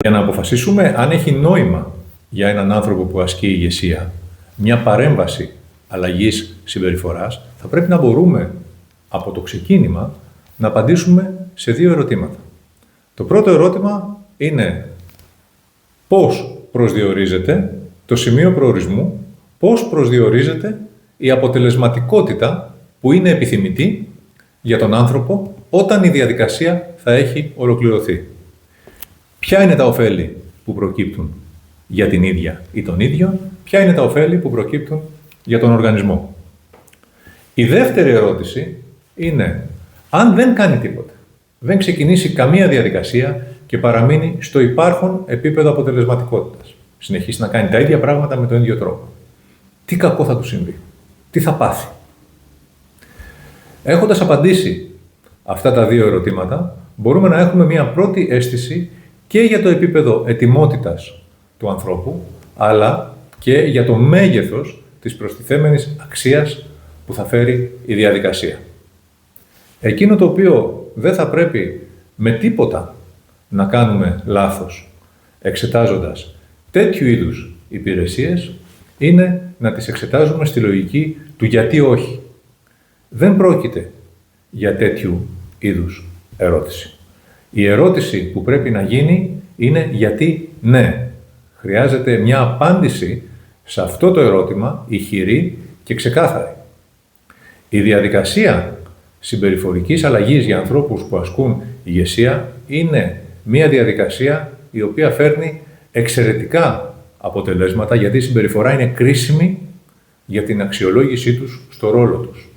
Για να αποφασίσουμε αν έχει νόημα για έναν άνθρωπο που ασκεί ηγεσία μια παρέμβαση αλλαγής συμπεριφοράς, θα πρέπει να μπορούμε από το ξεκίνημα να απαντήσουμε σε δύο ερωτήματα. Το πρώτο ερώτημα είναι πώς προσδιορίζεται το σημείο προορισμού, πώς προσδιορίζεται η αποτελεσματικότητα που είναι επιθυμητή για τον άνθρωπο όταν η διαδικασία θα έχει ολοκληρωθεί. Ποια είναι τα ωφέλη που προκύπτουν για την ίδια ή τον ίδιο, ποια είναι τα ωφέλη που προκύπτουν για τον οργανισμό. Η δεύτερη ερώτηση είναι, αν δεν κάνει τίποτα, δεν ξεκινήσει καμία διαδικασία και παραμείνει στο υπάρχον επίπεδο αποτελεσματικότητας, συνεχίσει να κάνει τα ίδια πράγματα με τον ίδιο τρόπο, τι κακό θα του συμβεί, τι θα πάθει. Έχοντας απαντήσει αυτά τα δύο ερωτήματα, μπορούμε να έχουμε μια πρώτη αίσθηση και για το επίπεδο ετοιμότητας του ανθρώπου, αλλά και για το μέγεθος της προστιθέμενης αξίας που θα φέρει η διαδικασία. Εκείνο το οποίο δεν θα πρέπει με τίποτα να κάνουμε λάθος εξετάζοντας τέτοιου είδους υπηρεσίες είναι να τις εξετάζουμε στη λογική του γιατί όχι. Δεν πρόκειται για τέτοιου είδους ερώτηση. Η ερώτηση που πρέπει να γίνει είναι γιατί ναι. Χρειάζεται μια απάντηση σε αυτό το ερώτημα ηχηρή και ξεκάθαρη. Η διαδικασία συμπεριφορικής αλλαγής για ανθρώπους που ασκούν ηγεσία είναι μια διαδικασία η οποία φέρνει εξαιρετικά αποτελέσματα, γιατί η συμπεριφορά είναι κρίσιμη για την αξιολόγησή τους στο ρόλο τους.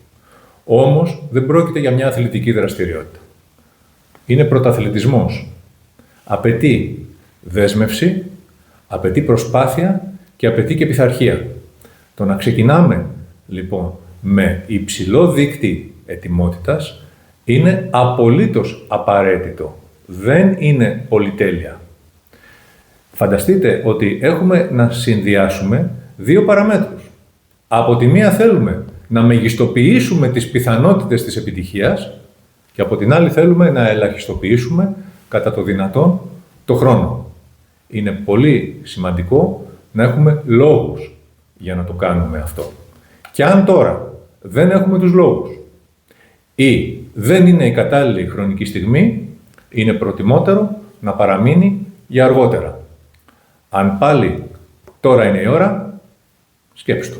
Όμως δεν πρόκειται για μια αθλητική δραστηριότητα. Είναι πρωταθλητισμός. Απαιτεί δέσμευση, απαιτεί προσπάθεια και απαιτεί και πειθαρχία. Το να ξεκινάμε λοιπόν με υψηλό δείκτη ετοιμότητας είναι απολύτως απαραίτητο. Δεν είναι πολυτέλεια. Φανταστείτε ότι έχουμε να συνδυάσουμε δύο παραμέτρους. Από τη μία θέλουμε να μεγιστοποιήσουμε τις πιθανότητες της επιτυχίας και από την άλλη θέλουμε να ελαχιστοποιήσουμε κατά το δυνατόν το χρόνο. Είναι πολύ σημαντικό να έχουμε λόγους για να το κάνουμε αυτό. Και αν τώρα δεν έχουμε τους λόγους ή δεν είναι η κατάλληλη χρονική στιγμή, είναι προτιμότερο να παραμείνει για αργότερα. Αν πάλι τώρα είναι η ώρα, σκέψου το.